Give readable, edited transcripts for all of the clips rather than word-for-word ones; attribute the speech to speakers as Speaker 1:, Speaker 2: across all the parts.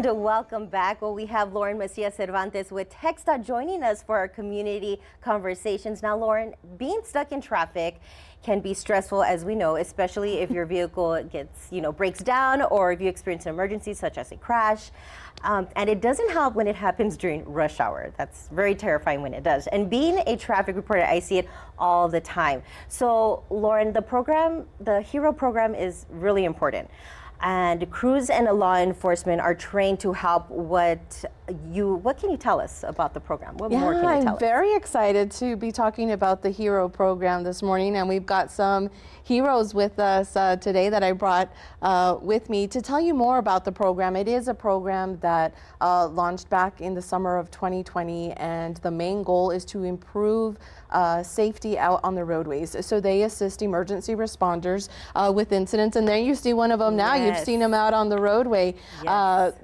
Speaker 1: And welcome back. Well, we have Lauren Macias Cervantes with TxDOT joining us for our community conversations. Now, Lauren, being stuck in traffic can be stressful, as we know, especially if your vehicle gets, breaks down, or if you experience an emergency such as a crash. And it doesn't help when it happens during rush hour. That's very terrifying when it does. And being a traffic reporter, I see it all the time. So, Lauren, the HERO program is really important. And crews and law enforcement are trained to help. What can you tell us about the program? What more can you tell us?
Speaker 2: I'm very excited to be talking about the HERO program this morning, and we've got some heroes with us today that I brought with me to tell you more about the program. It is a program that launched back in the summer of 2020, and the main goal is to improve safety out on the roadways. So they assist emergency responders with incidents, and there you see one of them now.
Speaker 1: Yes.
Speaker 2: You've seen them out on the roadway.
Speaker 1: Yes.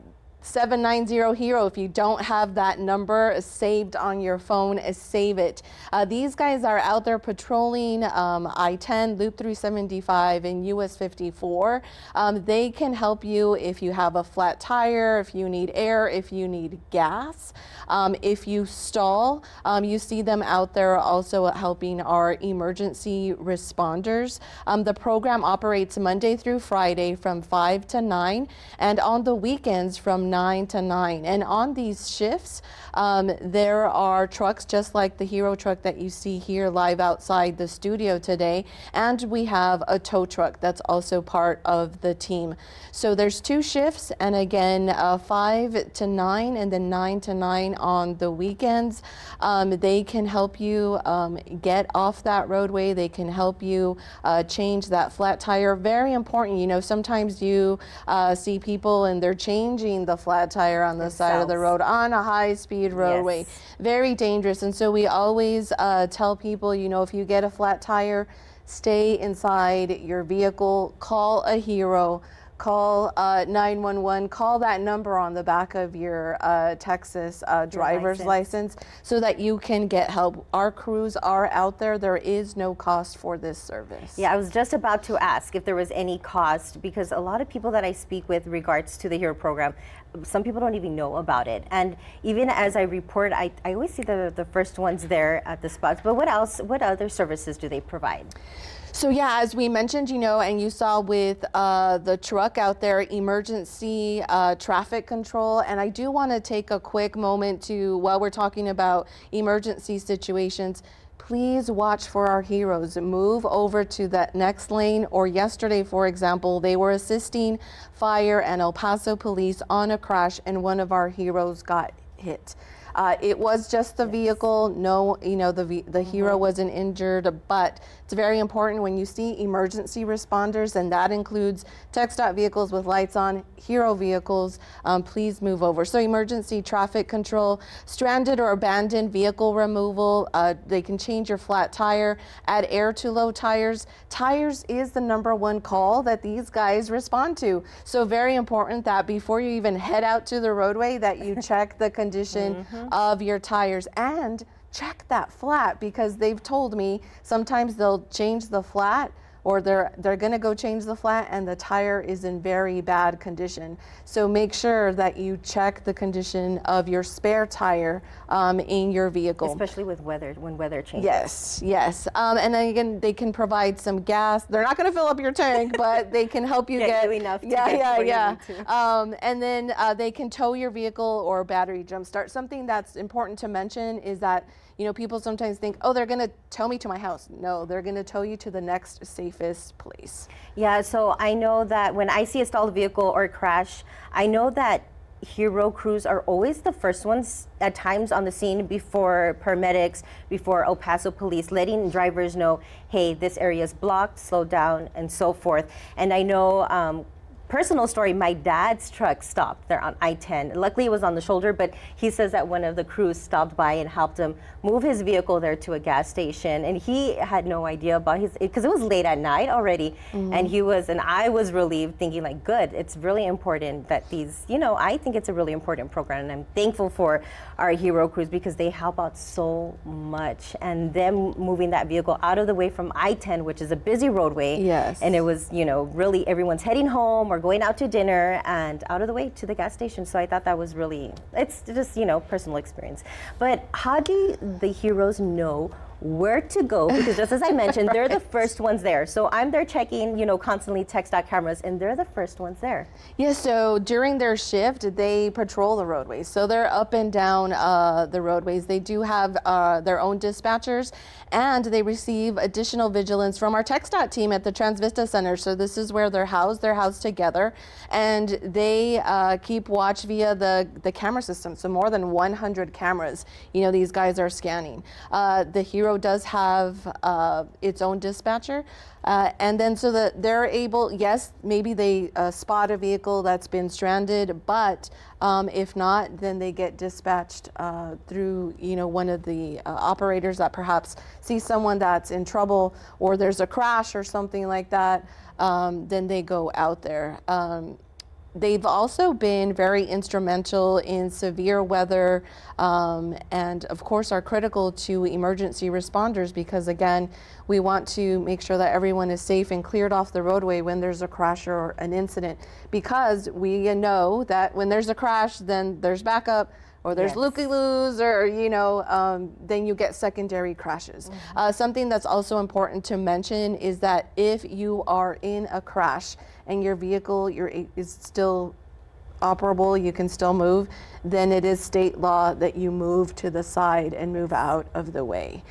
Speaker 2: 790 HERO. If you don't have that number saved on your phone, save it. These guys are out there patrolling I-10, Loop 375, and US 54. They can help you if you have a flat tire, if you need air, if you need gas. If you stall, you see them out there also helping our emergency responders. The program operates Monday through Friday from 5 to 9, and on the weekends from 9 to 9. And on these shifts, there are trucks just like the HERO truck that you see here live outside the studio today, and we have a tow truck that's also part of the team. So there's 2 shifts, and again 5 to 9 and then 9 to 9 on the weekends. They can help you get off that roadway. They can help you change that flat tire. Very important. Sometimes you see people and they're changing the flat tire on the side of the road on a high-speed roadway.
Speaker 1: Yes.
Speaker 2: Very dangerous. And so we always tell people, if you get a flat tire, stay inside your vehicle, call a HERO, call 911, call that number on the back of your Texas driver's license so that you can get help. Our crews are out there. There is no cost for this service.
Speaker 1: Yeah, I was just about to ask if there was any cost, because a lot of people that I speak with regards to the HERO program, some people don't even know about it. And even as I report, I always see the first ones there at the spots. But what other services do they provide?
Speaker 2: So yeah, as we mentioned, and you saw with the truck out there, emergency traffic control. And I do want to take a quick moment while we're talking about emergency situations, please watch for our heroes. Move over to that next lane. Or yesterday, for example, they were assisting fire and El Paso police on a crash, and one of our heroes got hit. It was just the vehicle. No, the HERO wasn't injured, but it's very important when you see emergency responders, and that includes TxDOT vehicles with lights on, HERO vehicles, please move over. So emergency traffic control, stranded or abandoned vehicle removal, they can change your flat tire, add air to low tires. Tires is the #1 call that these guys respond to. So very important that before you even head out to the roadway that you check the condition of your tires, and check that flat, because they've told me sometimes they'll change the flat, or they're going to go change the flat and the tire is in very bad condition. So make sure that you check the condition of your spare tire in your vehicle.
Speaker 1: Especially with weather, when weather changes.
Speaker 2: Yes. And then again, they can provide some gas. They're not going to fill up your tank, but they can help you get
Speaker 1: you enough to get where you need to.
Speaker 2: And then they can tow your vehicle or battery jumpstart. Something that's important to mention is that people sometimes think, oh, they're going to tow me to my house. No, they're going to tow you to the next safest place.
Speaker 1: Yeah, so I know that when I see a stalled vehicle or crash, I know that HERO crews are always the first ones at times on the scene before paramedics, before El Paso police, letting drivers know, hey, this area is blocked, slow down, and so forth. And I know, personal story, my dad's truck stopped there on I-10. Luckily it was on the shoulder, but he says that one of the crews stopped by and helped him move his vehicle there to a gas station. And he had no idea about because it was late at night already. And I was relieved, thinking like, good, it's really important that these, I think it's a really important program, and I'm thankful for our HERO crews because they help out so much. And them moving that vehicle out of the way from I-10, which is a busy roadway.
Speaker 2: Yes.
Speaker 1: And it was, really everyone's heading home or or going out to dinner and out of the way to the gas station. So I thought that was really, it's just, personal experience. But how do the heroes know where to go? Because just as I mentioned, they're the first ones there. So I'm there checking, constantly TxDOT cameras, and they're the first ones there.
Speaker 2: Yeah, so during their shift, they patrol the roadways. So they're up and down the roadways. They do have their own dispatchers, and they receive additional vigilance from our TxDOT team at the Transvista Center. So this is where they're housed. They're housed together, and they keep watch via the camera system. So more than 100 cameras, these guys are scanning. The Hero does have its own dispatcher, and then so that they're able, yes, maybe they spot a vehicle that's been stranded, but if not, then they get dispatched through one of the operators that perhaps sees someone that's in trouble, or there's a crash or something like that. Then they go out there. They've also been very instrumental in severe weather, and of course are critical to emergency responders, because again, we want to make sure that everyone is safe and cleared off the roadway when there's a crash or an incident, because we know that when there's a crash, then there's backup, or there's looky-loos, or then you get secondary crashes. Something that's also important to mention is that if you are in a crash and your vehicle is still operable, you can still move, then it is state law that you move to the side and move out of the way.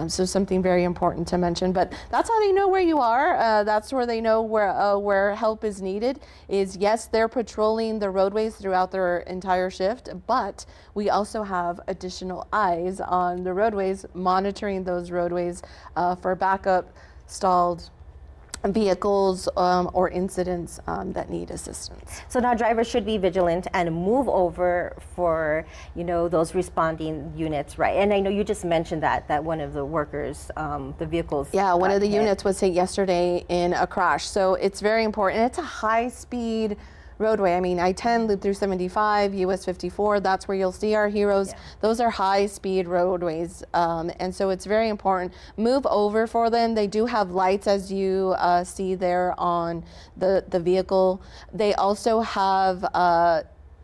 Speaker 2: So something very important to mention, but that's how they know where you are. That's where they know where help is needed. Is yes, they're patrolling the roadways throughout their entire shift, but we also have additional eyes on the roadways, monitoring those roadways for backup, stalled vehicles or incidents that need assistance.
Speaker 1: So now drivers should be vigilant and move over for those responding units, right? And I know you just mentioned that one of the workers, the vehicles.
Speaker 2: Yeah, one of the units was hit yesterday in a crash. So it's very important. It's a high-speed roadway. I mean, I-10 loop through 75, US 54, that's where you'll see our heroes. Yeah. Those are high-speed roadways, and so it's very important. Move over for them. They do have lights, as you see there on the vehicle. They also have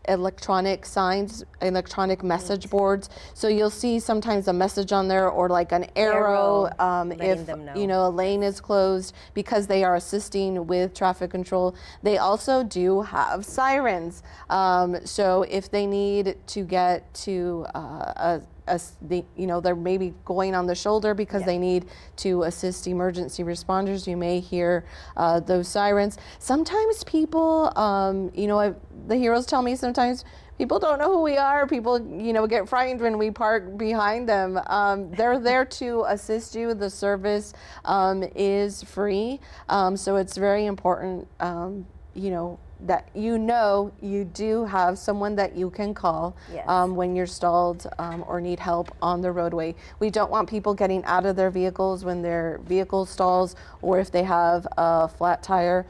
Speaker 2: electronic signs, electronic message boards. So you'll see sometimes a message on there, or like an arrow if a lane is closed, because they are assisting with traffic control. They also do have sirens. So if they need to get to they're maybe going on the shoulder because they need to assist emergency responders, you may hear those sirens. Sometimes people, the heroes tell me sometimes people don't know who we are. People, get frightened when we park behind them. They're there to assist you. The service is free. So it's very important, that you do have someone that you can call when you're stalled or need help on the roadway. We don't want people getting out of their vehicles when their vehicle stalls, or if they have a flat tire.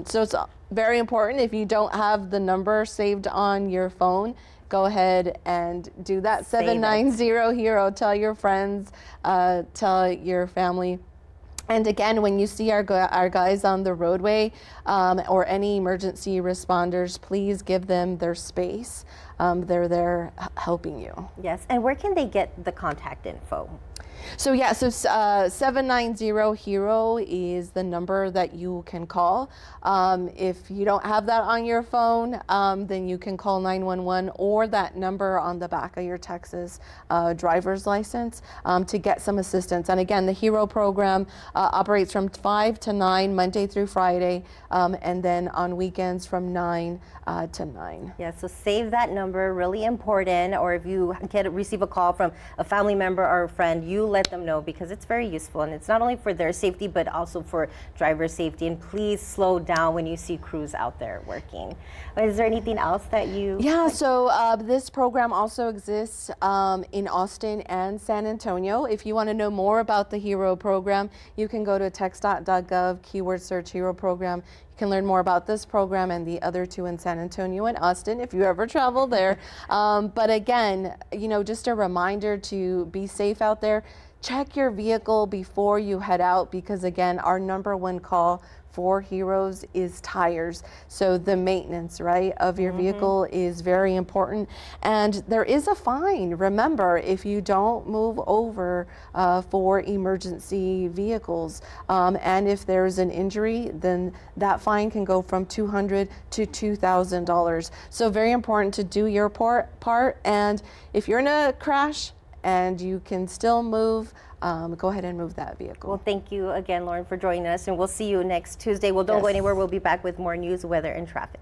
Speaker 2: So it's very important. If you don't have the number saved on your phone, go ahead and do that. 790-HERO. Tell your friends, tell your family. And again, when you see our guys on the roadway or any emergency responders, please give them their space. They're there helping you.
Speaker 1: Yes, and where can they get the contact info?
Speaker 2: So 790-HERO is the number that you can call. If you don't have that on your phone, then you can call 911 or that number on the back of your Texas driver's license to get some assistance. And again, the HERO program operates from 5 to 9, Monday through Friday, and then on weekends from 9 to 9.
Speaker 1: Yeah, so save that number, really important. Or if you receive a call from a family member or a friend, you let them know, because it's very useful, and it's not only for their safety but also for driver safety. And please slow down when you see crews out there working. Is there anything else that you?
Speaker 2: Yeah, so this program also exists in Austin and San Antonio. If you want to know more about the HERO program, you can go to TxDOT.gov, keyword search HERO program. You can learn more about this program and the other two in San Antonio and Austin if you ever travel there. But again, just a reminder to be safe out there. Check your vehicle before you head out, because again, our #1 call for Heroes is tires. So the maintenance, right, of your vehicle is very important. And there is a fine. Remember, if you don't move over for emergency vehicles, and if there's an injury, then that fine can go from $200 to $2,000. So very important to do your part. And if you're in a crash and you can still move, go ahead and move that vehicle.
Speaker 1: Well, thank you again, Lauren, for joining us, and we'll see you next Tuesday. Well, don't go
Speaker 2: Yes.
Speaker 1: anywhere. We'll be back with more news, weather, and traffic.